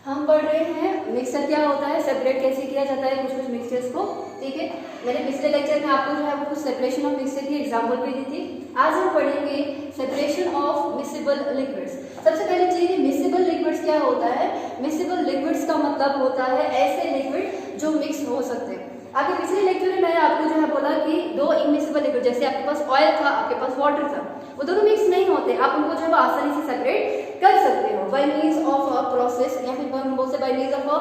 हम पढ़ रहे हैं मिक्सचर क्या होता है, सेपरेट कैसे किया जाता है कुछ कुछ मिक्सचर्स को। ठीक है, मैंने पिछले लेक्चर में आपको जो है वो कुछ सेपरेशन ऑफ मिक्सचर की एग्जांपल भी दी थी। आज हम पढ़ेंगे सेपरेशन ऑफ मिक्सेबल लिक्विड्स। सबसे पहली चीज, मिक्सेबल लिक्विड्स क्या होता है। मिक्सेबल लिक्विड्स का मतलब होता है ऐसे लिक्विड जो मिक्स हो सकते हैं। आगे पिछले लेक्चर में मैंने आपको जो है बोला कि दो इमिक्सेबल लिक्विड, जैसे आपके पास ऑयल था, आपके पास वाटर था, वो दोनों मिक्स नहीं होते, आप उनको जो है आसानी से सेपरेट कर सकते हो by means of a process, या फिर हम बोल सकते by means of a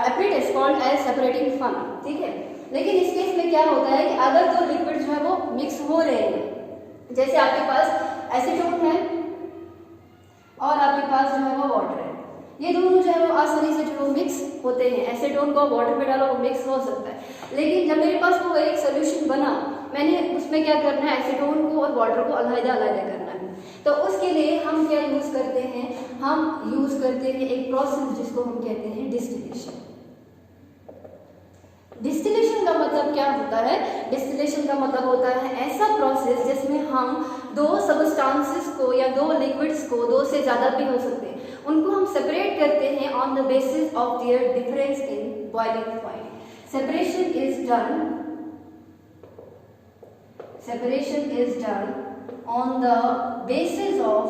apparatus called as separating fun. ठीक है, लेकिन इस केस में क्या होता है कि अगर दो लिक्विड जो है वो मिक्स हो रहे हैं, जैसे आपके पास एसीटोन है और आपके पास जो है वो वाटर है, ये दोनों जो है वो आसानी से जो मिक्स होते हैं। एसीटोन को वाटर में डालो वो मिक्स हो सकता है, लेकिन जब मेरे पास वो एक सोल्यूशन बना, मैंने उसमें क्या करना है, एसीटोन को और वाटर को अलग अलग करना है। तो उसके लिए हम क्या यूज करते हैं, हम यूज करते हैं एक प्रोसेस जिसको हम कहते हैं डिस्टिलेशन। डिस्टिलेशन का मतलब क्या होता है, डिस्टिलेशन का मतलब होता है ऐसा प्रोसेस जिसमें हम दो सबस्टांसेस को या दो लिक्विड्स को, दो से ज्यादा भी हो सकते हैं, उनको हम सेपरेट करते हैं on the basis of their difference in boiling point. Separation is done on the basis of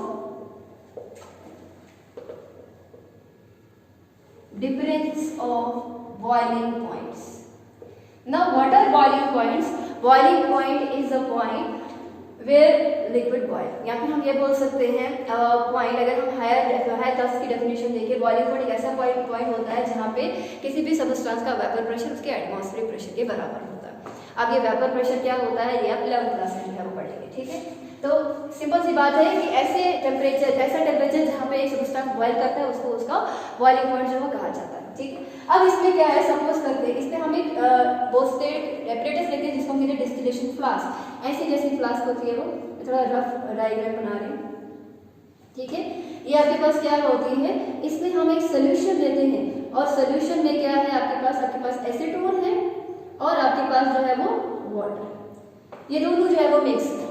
difference of boiling points. Now what are boiling points? Boiling point is a point where liquid boil, या फिर हम ये बोल सकते हैं point, अगर हम higher class की डेफिनेशन देखें, बॉइलिंग पॉइंट एक ऐसा पॉइंट होता है जहाँ पे किसी भी सबस्टेंस का वेपर प्रेशर उसके एटमॉस्फेरिक प्रेशर के बराबर होता है। अब ये वेपर प्रेशर क्या होता है ये आप 11th क्लास में जो है वो पढ़ेंगे। ठीक है, तो सिंपल सी बात है कि ऐसा टेम्परेचर जहाँ पे एक सबस्टेंस बॉयल करता है उसको उसका बॉइलिंग पॉइंट जो है कहा जाता है। ठीक है, अब इसमें क्या है, सपोज करते हैं इसमें हम एक बोस्टेड एपरेटस लेते हैं जिसको हम कहते हैं डिस्टिलेशन फ्लास्क। ऐसी जैसी फ्लास्क होती है वो, थोड़ा रफ डायग्राम बना रहे हैं। ठीक है, ये आपके पास क्या होती है, इसमें हम एक सोल्यूशन लेते हैं और सोल्यूशन में क्या है आपके पास एसीटोन है और आपके पास जो है वो वाटर, ये दोनों जो है वो मिक्स है।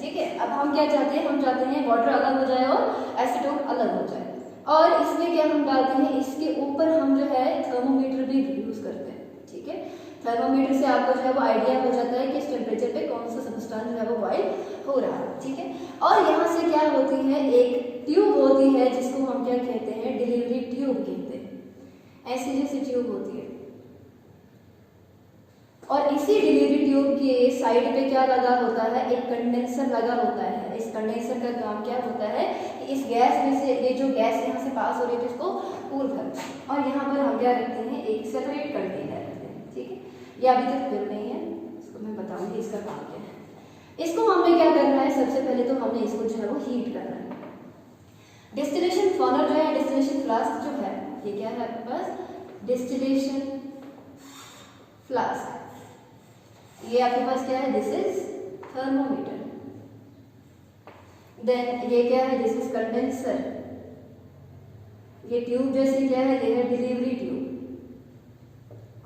ठीक है, अब हम क्या चाहते हैं, हम चाहते हैं वाटर अलग हो जाए और एसीटोन अलग हो जाए, और इसमें क्या हम डालते हैं, इसके ऊपर हम जो है थर्मोमीटर भी यूज करते हैं। ठीक है, थर्मोमीटर से आपको जो है वो आइडिया हो जाता है कि इस टेम्परेचर पे कौन सा सब्सटेंस जो है वो बॉयल हो रहा है। ठीक है, और यहाँ से क्या होती है, एक ट्यूब होती है जिसको हम क्या कहते हैं, डिलीवरी ट्यूब कहते हैं। ऐसी जैसी ट्यूब होती है और इसी डिलीवरी ट्यूब के साइड पे क्या लगा होता है, एक कंडेंसर लगा होता है। इस कंडेंसर का काम क्या होता है कि इस गैस में से ये जो गैस यहाँ से पास हो रही है इसको कूल करना है, और यहाँ पर हम क्या रखते हैं, एक सेपरेट कंटेनर रखते हैं। ठीक है, ये अभी तक फिल नहीं है, इसको मैं बताऊंगी इसका काम क्या है। इसको हमें क्या करना है, सबसे पहले तो हमने इसको जो है वो हीट करना है। डिस्टिलेशन फनल जो है, डिस्टिलेशन फ्लास्क जो है, ये क्या है आपके पास, डिस्टिलेशन फ्लास्क, ये आपके पास क्या है, दिस इज थर्मोमीटर। देन ये क्या है, दिस इज कंडेंसर। ये ट्यूब जैसी क्या है, ये है डिलीवरी ट्यूब,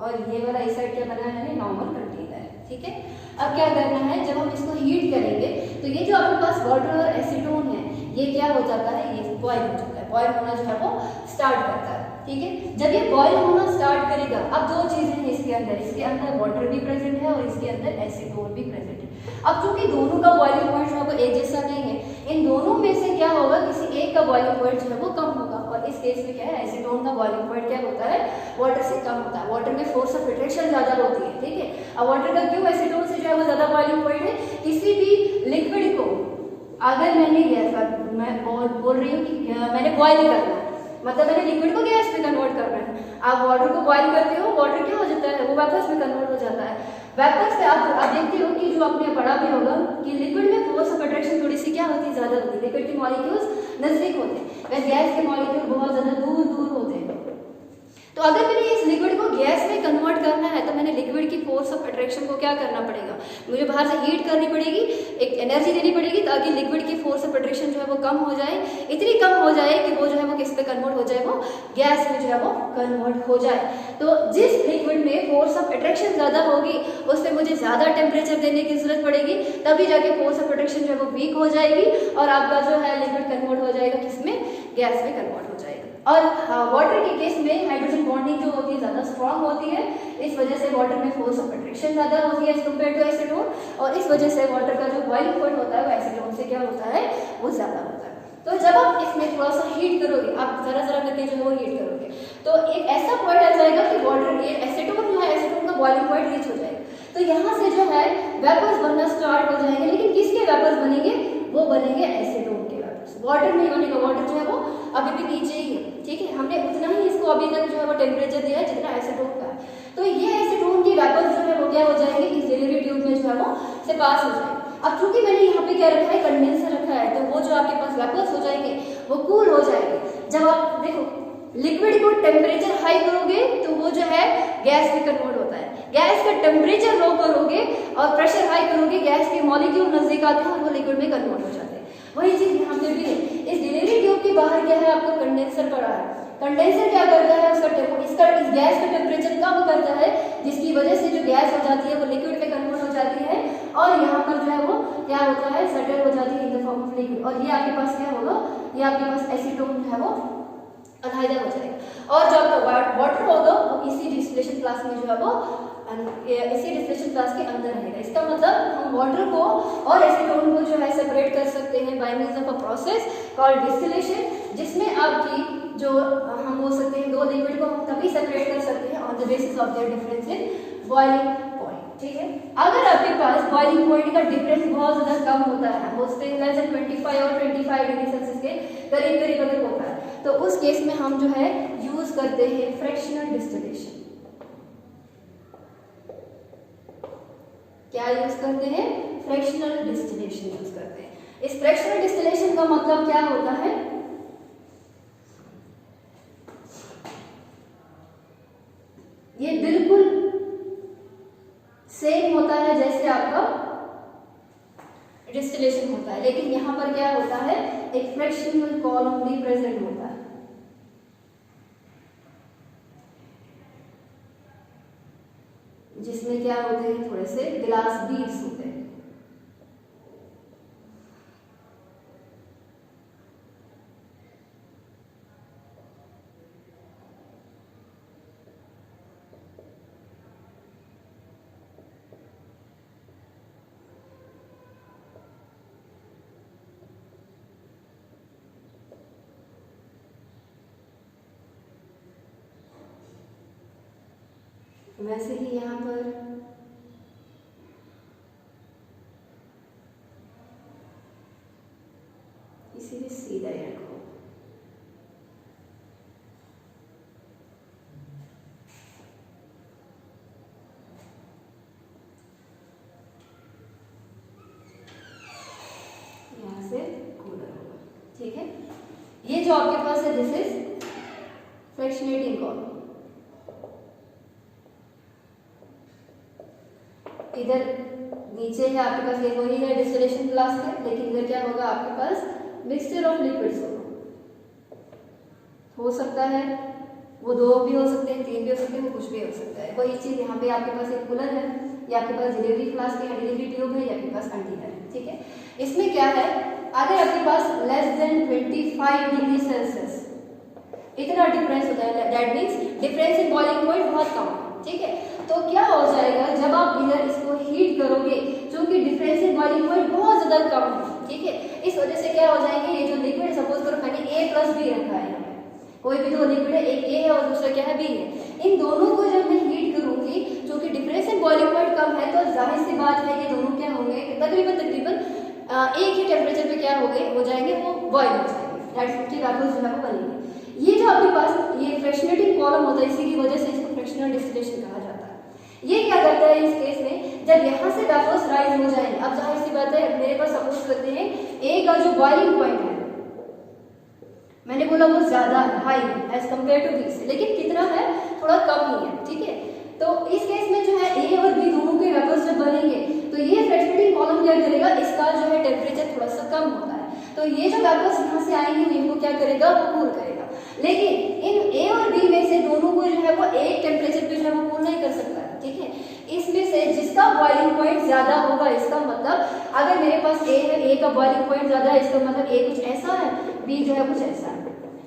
और ये वाला इस साइड क्या बना है, नॉर्मल कंटेनर। ठीक है, अब क्या करना है, जब हम इसको हीट करेंगे तो ये जो आपके पास वाटर और एसीटोन है ये क्या हो जाता है, ये बॉयल हो जाता है, बॉयल होना जो है वो स्टार्ट करता है। ठीक है, जब ये बॉयल होना स्टार्ट करेगा, अब दो चीजें हैं इसके अंदर वाटर भी प्रेजेंट है और इसके अंदर एसीटोन भी प्रेजेंट है। अब चूंकि दोनों का बॉइलिंग पॉइंट जो है वो एक जैसा नहीं है, इन दोनों में से क्या होगा, किसी एक का बॉइलिंग पॉइंट जो है वो कम होगा, और इस केस में क्या है, एसीटोन का बॉइलिंग पॉइंट क्या होता है, वाटर से कम होता है। वाटर में फोर्स ऑफ अट्रैक्शन ज्यादा होती है। ठीक है, अब वाटर का क्यों एसीटोन से जो है वो ज्यादा बॉइलिंग पॉइंट है, किसी भी लिक्विड को अगर मैं बोल रही हूँ कि मैंने बॉयल करना है, मतलब मैंने लिक्विड को गैस में कन्वर्ट करना है। आप वाटर को बॉयल करते हो, वाटर क्या हो जाता है, वो वेपर्स में कन्वर्ट हो जाता है। वेपर्स से आप देखते हो कि जो आपने पढ़ा भी होगा कि लिक्विड में फोर्स ऑफ अट्रैक्शन थोड़ी सी क्या होती है, ज्यादा होती है। लिक्विड के मॉलिक्यूल्स नजदीक होते हैं, वह गैस के मॉलिक्यूल बहुत ज्यादा दूर दूर होते हैं। तो अगर मैंने इस लिक्विड को गैस में कन्वर्ट करना है तो मैंने लिक्विड की फोर्स ऑफ अट्रैक्शन को क्या करना पड़ेगा, मुझे बाहर से हीट करनी पड़ेगी, एक एनर्जी देनी पड़ेगी ताकि लिक्विड की फोर्स ऑफ अट्रैक्शन जो है वो कम हो जाए, इतनी कम हो जाए कि वो जो है वो किस पे कन्वर्ट हो जाए, वो गैस में जो है वो कन्वर्ट हो जाए। तो जिस लिक्विड में फोर्स ऑफ अट्रैक्शन ज्यादा होगी उसमें मुझे ज्यादा टेम्परेचर देने की जरूरत पड़ेगी, तभी जाके फोर्स ऑफ अट्रैक्शन जो है वो वीक हो जाएगी और आपका जो है लिक्विड कन्वर्ट हो जाएगा किसमें, गैस में कन्वर्ट हो जाएगा। और वाटर के केस में हाइड्रोजन बॉन्डिंग जो होती है ज़्यादा स्ट्रांग होती है, इस वजह से वाटर में फोर्स ऑफ अट्रैक्शन ज़्यादा होती है एज कम्पेयर टू एसीटोन, और इस वजह से वाटर का जो बॉइलिंग पॉइंट होता है वो एसीटोन से क्या होता है, वो ज़्यादा होता है। तो जब आप इसमें थोड़ा सा हीट करोगे, आप जरा जरा करके जो है वो हीट करोगे, तो एक ऐसा पॉइंट आ जाएगा कि वाटर ये एसीटोन जो है, एसीटोन का बॉइलिंग पॉइंट रीच हो जाएगा। तो यहाँ से जो है वेपर्स बनना स्टार्ट हो जाएंगे, लेकिन किसके वेपर्स बनेंगे, वो बनेंगे एसीटोन के वेपर्स। वाटर नहीं बनेगा, वाटर जो है वो अभी भी नीचे ही है, ठीक है। हमने उतना ही इसको अभी तक जो है वो टेम्परेचर दिया है जितना एसीटोन का है। तो ये एसीटोन की वेपर्स जो है वो क्या हो जाएंगे, इस डिलीवरी ट्यूब में जो है वो से पास हो जाएंगे। अब चूंकि मैंने यहाँ पे क्या रखा है, कंडेंसर रखा है, तो वो जो आपके पास वेपर्स हो जाएंगे वो कूल हो जाएंगे। जब आप देखो लिक्विड को टेम्परेचर हाई करोगे तो वो जो है गैस में कन्वर्ट होता है, गैस का टेम्परेचर लो करोगे और प्रेशर हाई करोगे, गैस के मॉलिक्यूल नजदीक आते हैं और वो लिक्विड में कन्वर्ट हो जाते हैं। वही चीज यहाँ पे भी है। इस डिलीवरी ट्यूब के बाहर क्या है, आपका कंडेंसर पड़ा है। कंडेंसर क्या करता है, इसका इस गैस का टेम्परेचर कम करता है, जिसकी वजह से जो गैस हो जाती है वो लिक्विड में कन्वर्ट हो जाती है, और यहाँ पर जो है वो क्या होता है, सेटल हो जाती है in the form of liquid. और ये आपके पास क्या होगा, ये आपके पास एसीटोन जो है वो अलहदा हो जाएगा। और जो आपका वाटर होगा वो इसी डिस्टिलेशन क्लास में जो है वो इसी डिस्टिलेशन क्लास के अंदर रहेगा। इसका मतलब हम वाटर को और एसीटोन को जो है सेपरेट कर सकते हैं bye means of a process called distillation, जिसमें आपकी जो हम बोल सकते हैं दो लिक्विड को हम तभी सेपरेट कर सकते हैं on the basis of their difference in boiling point, ठीक है। अगर आपके पास बॉइलिंग पॉइंट का डिफरेंस बहुत ज्यादा कम होता है, बोलते हैं लेस देन 25 और 25 डिग्री सेल्सियस के करीब करीब अगर होता है, तो उस केस में हम जो है यूज करते हैं फ्रैक्शनल डिस्टिलेशन। क्या यूज करते हैं, फ्रैक्शनल डिस्टिलेशन यूज करते हैं। इस फ्रैक्शनल डिस्टिलेशन का मतलब क्या होता है, ये बिल्कुल सेम होता है जैसे आपका डिस्टिलेशन होता है, लेकिन यहां पर क्या होता है, एक फ्रैक्शनल कॉलम भी प्रेजेंट होता है। जिसमें क्या होते हैं, थोड़े से ग्लास बीड्स होते हैं। वैसे ही यहाँ पर इसीलिए सीधा ही रखो। यहाँ से कूलर होगा, ठीक है। ये जो आपके पास है दिस इज फ्रैक्शनेटिंग कॉलम। इधर नीचे है आपके पास ये वही है डिस्टिलेशन क्लास है, लेकिन इधर क्या होगा, आपके पास मिक्सचर ऑफ लिक्विड्स होगा। हो सकता है वो 2 भी हो सकते हैं, 3 भी हो सकते हैं, वो कुछ भी हो सकता है। वही चीज यहाँ पे आपके पास एक कूलर है, ये आपके पास डिलीवरी फ्लास्क है, डिलीवरी ट्यूब है, ये आपके पास कंटेनर है, ठीक है। इसमें क्या है, अगर आपके पास लेस देन 25 डिग्री सेल्सियस इतना डिफरेंस होता है, that means difference in boiling point बहुत कम है, ठीक है। तो क्या हो जाएगा, जब आप इधर इसको हीट करोगे, क्योंकि डिफरेंस इन बॉइलिंग पॉइंट बहुत ज्यादा कम है, ठीक है, इस वजह से क्या हो जाएंगे, ये जो लिक्विड सपोज करो मैंने A+B रखा है, कोई भी दो लिक्विड है, एक A है और दूसरा क्या है, B है। इन दोनों को जब मैं हीट करूंगी, क्योंकि डिफरेंस इन बॉइलिंग पॉइंट कम है, तो जाहिर सी बात है ये दोनों क्या होंगे, तकरीबन एक ही टेम्परेचर पे क्या हो जाएंगे, वो बॉइल हो जाएंगे, दैट्स उनके वेपर्स जो है वो बनेंगे। ये जो आपके पास ये फ्रैक्शनेटिंग कॉलम होता है, इसी की वजह से इसको फ्रैक्शनल डिस्टिलेशन कहा जाता है। ये क्या करता है इस केस में, जब यहाँ से वेपर्स राइज हो जाएंगे, अब जाहिर सी बात है मेरे पास सपोज करते हैं ए का जो बॉइलिंग पॉइंट है, मैंने बोला वो ज्यादा हाई है एज कम्पेयर टू बी से, लेकिन कितना है, थोड़ा कम ही है, ठीक है। तो इस केस में जो है ए और बी दोनों के वेपर्स जब बनेंगे, तो ये फ्रैक्शनेटिंग कॉलम क्या करेगा, इसका जो है टेम्परेचर थोड़ा सा कम होता है, तो ये जो वेपर्स यहाँ से आएंगे इनको क्या करेगा, वो कूल करेगा। लेकिन इन ए और बी में से दोनों को जो है वो एक टेम्परेचर पे जो है वो कूल नहीं कर सकता, ठीक है। इसमें से जिसका बॉइलिंग पॉइंट ज्यादा होगा, इसका मतलब अगर मेरे पास ए है, ए का बॉइलिंग पॉइंट ज्यादा है, इसका मतलब ए कुछ ऐसा है, बी जो है कुछ ऐसा है,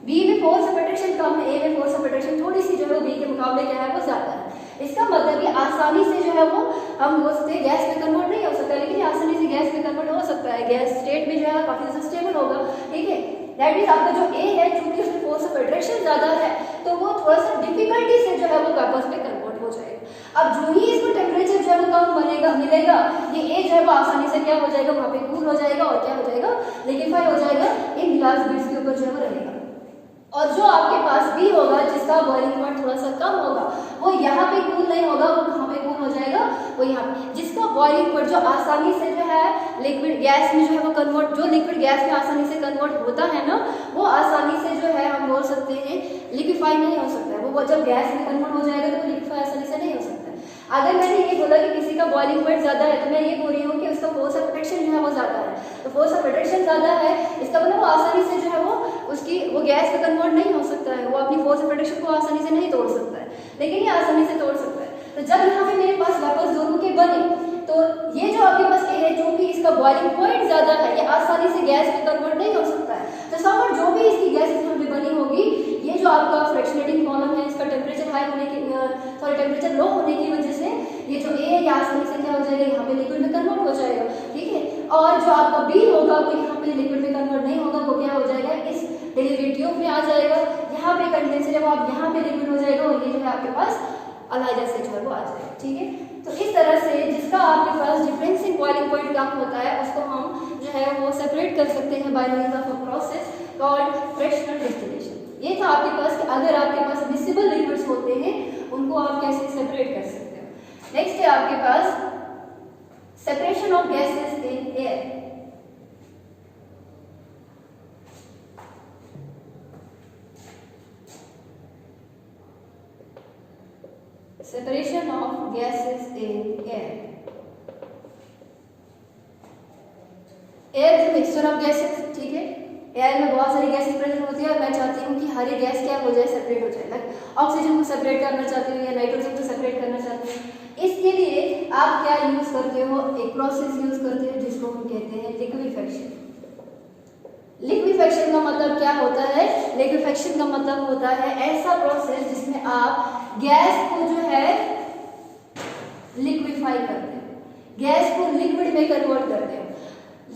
बी में फोर्स ऑफ अट्रैक्शन कम है, ए में फोर्स ऑफ अट्रैक्शन थोड़ी सी जो है बी के मुकाबले क्या है वो ज्यादा है। इसका मतलब ये आसानी से जो है वो हम बोल सकते हैं गैस में कन्वर्ट नहीं हो सकता, लेकिन आसानी से गैस में कन्वर्ट हो सकता है, गैस स्टेट में जो है काफी ज्यादा स्टेबल होगा। ठीक है, दैट मीन्स आपका जो ए है चूंकि उसमें फोर्स ऑफ अट्रैक्शन ज्यादा है तो वो थोड़ा सा डिफिकल्टी से जो है वो वेपर्स में कन्वर्ट हो जाएगा। अब जो ही इसको टेम्परेचर जो है वो कम बनेगा मिलेगा, ये ए जो है वो आसानी से क्या हो जाएगा वहाँ पे कूल हो जाएगा और क्या हो जाएगा लिक्विफाई हो जाएगा, इन ग्लास बीड्स के ऊपर जो है वो रहेगा। और जो आपके पास बी होगा जिसका बॉइलिंग पॉइंट थोड़ा सा कम होगा वो यहाँ पे कूल नहीं होगा, वो कहाँ पे कूल हो जाएगा वो यहाँ पे। जिसका बॉइलिंग पॉइंट जो आसानी से जो है लिक्विड गैस में जो है वो कन्वर्ट, जो लिक्विड गैस में आसानी से कन्वर्ट होता है ना वो आसानी से जो है हम बोल सकते हैं लिक्विफाई नहीं हो सकता है। वो जब गैस में कन्वर्ट हो जाएगा तो वो लिक्विफाई आसानी से नहीं हो सकता है। अगर मैंने ये बोला कि किसी का बॉइलिंग पॉइंट ज्यादा है तो मैं ये बोल रही हूँ कि उसका फोर्स ऑफ अट्रैक्शन जो है वो ज्यादा है, तो फोर्स ऑफ अट्रैक्शन ज्यादा है इसका मतलब वो आसानी से जो है वो गैस में कन्वर्ट नहीं हो सकता है, वो अपनी फोर्स ऑफ अट्रैक्शन को आसानी से नहीं तोड़ सकता है, लेकिन ये आसानी से तोड़ सकता है। तो जब यहाँ पे मेरे पास वेपर्स दोनों के बने तो ये जो आपके पास ए है क्योंकि इसका बॉइलिंग पॉइंट ज्यादा है ये आसानी से गैस में कन्वर्ट नहीं हो सकता है, तो समर जो भी इसकी गैस यहाँ पे बनी होगी ये जो आपका फ्रैक्शनेटिंग कॉलम है इसका टेम्परेचर हाई होने की टेम्परेचर लो होने की वजह से ये जो ए है ये आसानी से क्या हो जाएगा यहाँ पे लिक्विड में कन्वर्ट हो जाएगा। ठीक है, और जो आपका बी होगा वो यहाँ पे लिक्विड में कन्वर्ट नहीं होगा, वो क्या हो जाएगा इस डिलीवरी ट्यूब में आ जाएगा, यहाँ पे कंडेंसर है वो आप यहाँ पे लिक्विड हो जाएगा और ये जो है आपके पास अलाइजर से जो है वो आ जाएगा। ठीक है, तो इस तरह से जिसका आपके पास डिफरेंस इन बॉइलिंग पॉइंट कम होता है उसको हम जो है वो सेपरेट कर सकते हैं bye means of a process called fractional distillation. ये था आपके पास कि अगर आपके पास मिक्सिबल लिक्विड्स होते हैं उनको आप कैसे सेपरेट कर सकते हो। नेक्स्ट है आपके पास separation of gases in air. Separation of gases in air. Air is mixture of gases, ठीक है। एयर में बहुत सारी गैसेस प्रेजेंट होती है और मैं चाहती हूँ कि हर एक गैस क्या हो जाए सेपरेट हो जाए, लाइक ऑक्सीजन को सेपरेट करना चाहती हूँ या नाइट्रोजन को सेपरेट करना चाहती हूँ। इसके लिए आप क्या यूज करते हो, एक प्रोसेस यूज करते हो जिसको हम कहते हैं लिक्विफेक्शन। लिक्विफेक्शन का मतलब क्या होता है, लिक्विफेक्शन का मतलब होता है ऐसा प्रोसेस जिसमें आप गैस को जो है लिक्विफाई करते हैं, गैस को लिक्विड में कन्वर्ट करते हैं।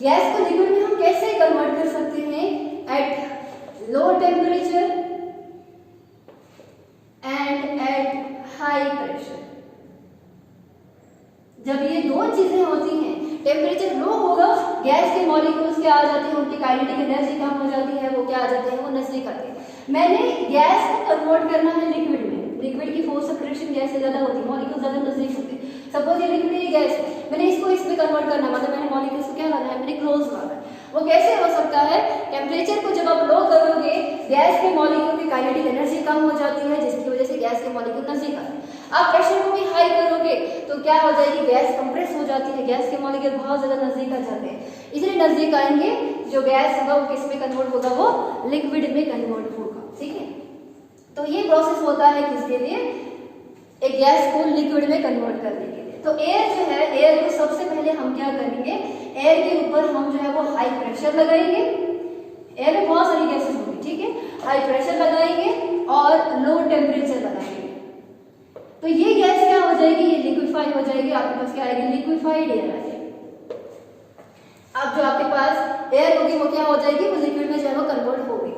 गैस को लिक्विड में हम कैसे कन्वर्ट कर सकते हैं, at low temperature and at high pressure. जब ये दो चीजें होती हैं, टेम्परेचर लो होगा गैस के मॉलिक्यूल्स क्या आ जाते हैं, उनकी काइनेटिक एनर्जी कम हो जाती है, वो क्या आ जाते हैं वो नजदीक आते हैं। मैंने गैस को कन्वर्ट करना है लिक्विड में, लिक्विड की फोर्स ऑफ फ्रिक्शन गैस से ज्यादा होती है, मॉलिक्यूल ज्यादा नजदीक होते हैं। सपोज ये लिक्विड ये गैस है, मैंने इसको इसमें कन्वर्ट करना मतलब मैंने मॉलिक्यूल्स को क्या लाना है, मैंने क्लोज लाना है। वो कैसे हो सकता है, टेम्परेचर को जब आप लो करोगे गैस के मॉलिक्यूल की काइनेटिक एनर्जी कम हो जाती है जिसकी वजह से गैस के मॉलिक्यूल नजदीक आते हैं। आप प्रेशर को भी हाई करोगे तो क्या हो जाएगी, गैस कंप्रेस हो जाती है, गैस के मॉलिक्यूल बहुत ज्यादा नजदीक आ जाते हैं। इसलिए नजदीक आएंगे जो गैस होगा वो किस में कन्वर्ट होगा, वो लिक्विड में कन्वर्ट होगा। ठीक है, तो ये प्रोसेस होता है किसके लिए, एक गैस को लिक्विड में कन्वर्ट करने के लिए। तो एयर जो है, एयर को सबसे पहले हम क्या करेंगे, एयर के ऊपर हम जो है वो हाई प्रेशर लगाएंगे। एयर में बहुत सारी गैसेस होंगी, ठीक है, हाई प्रेशर लगाएंगे और लो टेम्परेचर लगाएंगे। तो ये गैस क्या हो जाएगी, ये लिक्विफाई हो जाएगी, आपके पास क्या आएगी, लिक्विफाइड एयर आएगी। अब जो आपके पास एयर होगी वो क्या हो जाएगी, वो लिक्विड में जो है वो कन्वर्ट हो गई।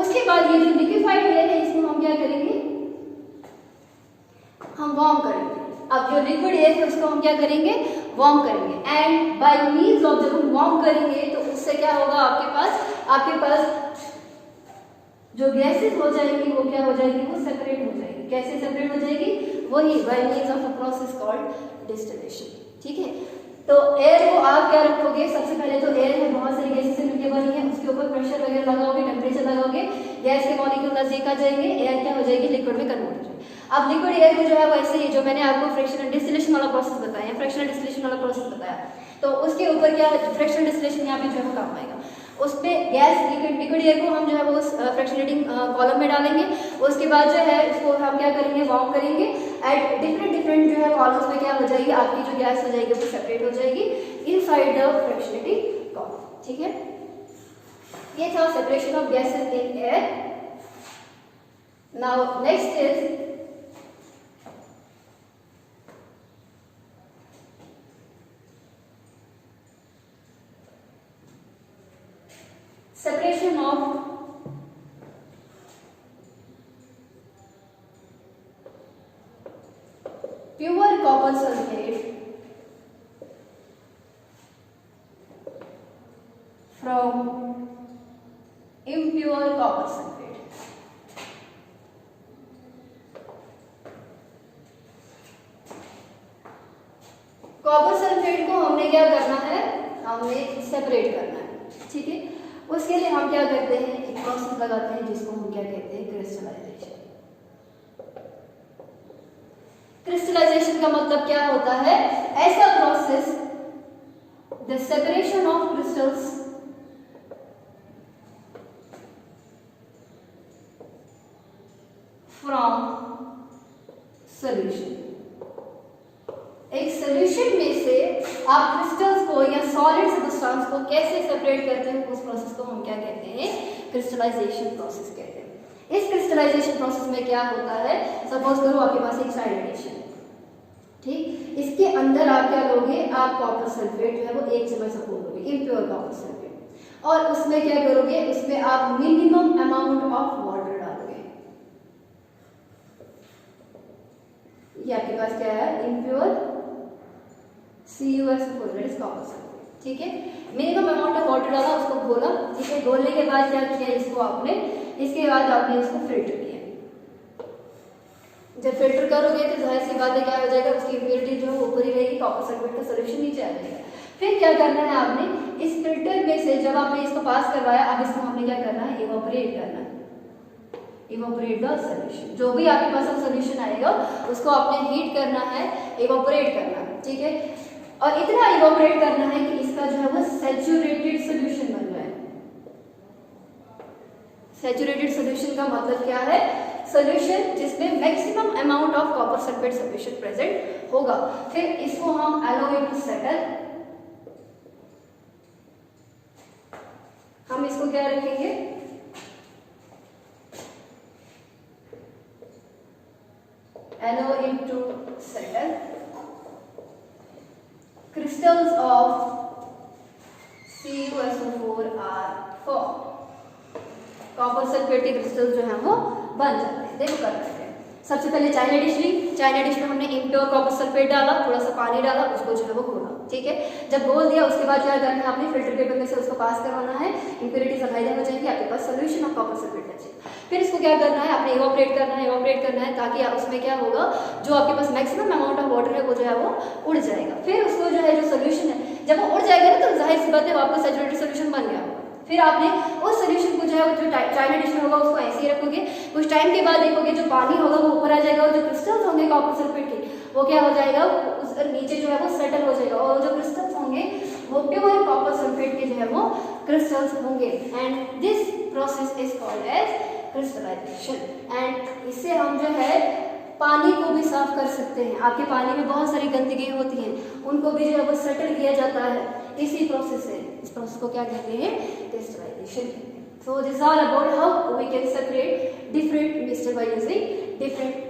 उसके बाद ये जो लिक्विफाइड एयर है इसको हम क्या करेंगे, हम वार्म करेंगे। अब जो लिक्विड एयर है उसको हम क्या करेंगे, वार्म करेंगे। एंड बाय मींस ऑफ जब हम वार्म करेंगे तो उससे क्या होगा, आपके पास जो गैसेस हो जाएंगी वो क्या हो जाएगी, वो सेपरेट हो जाएगी। कैसे सेपरेट हो जाएगी, वही bye means of a process called distillation. ठीक है, तो एयर को आप क्या रखोगे, सबसे पहले तो एयर में बहुत सारी गैसेस से मिलकर बनी है, उसके ऊपर प्रेशर वगैरह लगाओगे, टेम्परेचर लगाओगे, गैस के मॉलिक्यूल नजदीक आ जाएंगे, एयर क्या हो जाएगी, लिक्विड में कन्वर्ट हो जाएगी। अब लिक्विड एयर को जो है वैसे ही जो मैंने आपको फ्रैक्शनल डिस्टिलेशन वाला प्रोसेस बताया, फ्रैक्शनल डिस्टिलेशन वाला प्रोसेस बताया, तो उसके ऊपर क्या फ्रैक्शनल डिस्टिलेशन यहाँ पे जो है काम आएगा। उसमें गैस लिक्विड एयर को हम जो है वो फ्रैक्शनेटिंग कॉलम में डालेंगे। उसके बाद जो है इसको हम क्या करेंगे, वार्म करेंगे। एट डिफरेंट जो है कॉलम्स में क्या हो जाएगी, आपकी जो गैस हो जाएगी वो सेपरेट हो जाएगी इनसाइड द फ्रैक्शनेटिंग कॉलम। ठीक है, ये था separation of gases in air. Now next is separation of pure copper sulfate from impure copper sulfate. Copper sulphate को हमने क्या करना है, हमने सेपरेट करना है, ठीक है। उसके लिए हम क्या करते हैं, एक प्रोसेस लगाते हैं जिसको हम क्या कहते हैं, क्रिस्टलाइजेशन। क्रिस्टलाइजेशन का मतलब क्या होता है, ऐसा process the separation of crystals from solution. एक सॉल्यूशन में से आप क्रिस्टल्स को या सॉलिड सब्सटेंस को कैसे सेपरेट करते हैं, उस प्रोसेस को हम क्या कहते हैं, क्रिस्टलाइजेशन प्रोसेस कहते हैं। इस क्रिस्टलाइजेशन प्रोसेस में क्या होता है, सपोज करो आपके पास एक साइड एडिशन, ठीक, इसके अंदर आप क्या लोगे, आप कॉपर सल्फेट जो है वो 1 चम्मच सपोज लोगे, इम्प्योर कॉपर सल्फेट, और उसमें क्या करोगे, उसमें आप मिनिमम अमाउंट ऑफ वाटर डालोगे। ये आपके पास क्या है, impure CuSO4 that is copper sulphate, ठीक है। मिनिमम अमाउंट ऑफ वाटर डाला, उसको घोला, ठीक है। घोलने के बाद क्या किया, इसको आपने, इसके बाद आपने इसको फिल्टर किया। जब फिल्टर करोगे तो जाहिर सी बात है क्या हो जाएगा, उसकी इम्प्योरिटी जो है ऊपर ही रहेगी, कॉपर सल्फेट का सॉल्यूशन नीचे आ जाएगा। फिर क्या करना है आपने, इस फिल्टर में से जब आपने इसको पास करवाया, अब इसको हमने क्या करना है, इवोपरेट करना है, इवोपरेट द सॉल्यूशन। जो भी आपके पास सॉल्यूशन आएगा उसको आपने हीट करना है, इवोपरेट करना है, ठीक है। और इतना इवोपरेट करना है कि इसका जो है वो सैचुरेटेड सॉल्यूशन बन जाए। सैचुरेटेड सॉल्यूशन का मतलब क्या है, सॉल्यूशन जिसमें maximum amount of copper sulphate solution present होगा। फिर इसको हम अलाउ इट टू सेटल, हम इसको क्या रखेंगे, allow it to settle, crystals of CuSO4 are formed, copper sulphate के क्रिस्टल जो है वो बन जाते हैं। देखो कर रहे हैं, सबसे पहले चाइना डिश ली, चाइना डिश में हमने इम्प्योर कॉपर सल्फेट डाला, थोड़ा सा पानी डाला, उसको जो है वो घोला, ठीक है। जब घोल दिया उसके बाद क्या करना है, आपने फिल्टर पेपर में से उसको पास करवाना है, इम्प्योरिटीज अलग हो जाएंगी, आपके पास सॉल्यूशन ऑफ कॉपर सल्फेट बचेगा। फिर इसको क्या करना है, आपने इवोपरेट करना है, इवोपरेट करना है, ताकि उसमें क्या होगा, जो आपके पास मैक्सिमम अमाउंट ऑफ वाटर है वो जो है वो उड़ जाएगा। फिर उसको जो है, जो सोल्यूशन है, जब वो उड़ जाएगा ना, तो जाहिर सी बात है आपका सैचुरेटेड सोल्यूशन बन गया। फिर आपने उस सोल्यूशन को जो है वो जो चाइना डिश में होगा उसको ऐसे ही रखोगे, कुछ टाइम के बाद देखोगे जो पानी होगा वो ऊपर आ जाएगा, और जो क्रिस्टल्स होंगे कॉपर सल्फेट के वो क्या हो जाएगा, उस नीचे जो है वो सेटल हो जाएगा, और जो क्रिस्टल्स होंगे वो प्योर कॉपर सल्फेट के जो है वो क्रिस्टल्स होंगे। And this process is called as crystallisation. And इससे हम जो है पानी को भी साफ कर सकते हैं। आपके पानी में बहुत सारी गंदगी होती है, उनको भी जो है वो सेटल किया जाता है इसी प्रोसेस से। इस प्रोसेस को क्या कहते हैं, क्रिस्टलाइजेशन कहते हैं। So this all about how we can separate different mixture by using different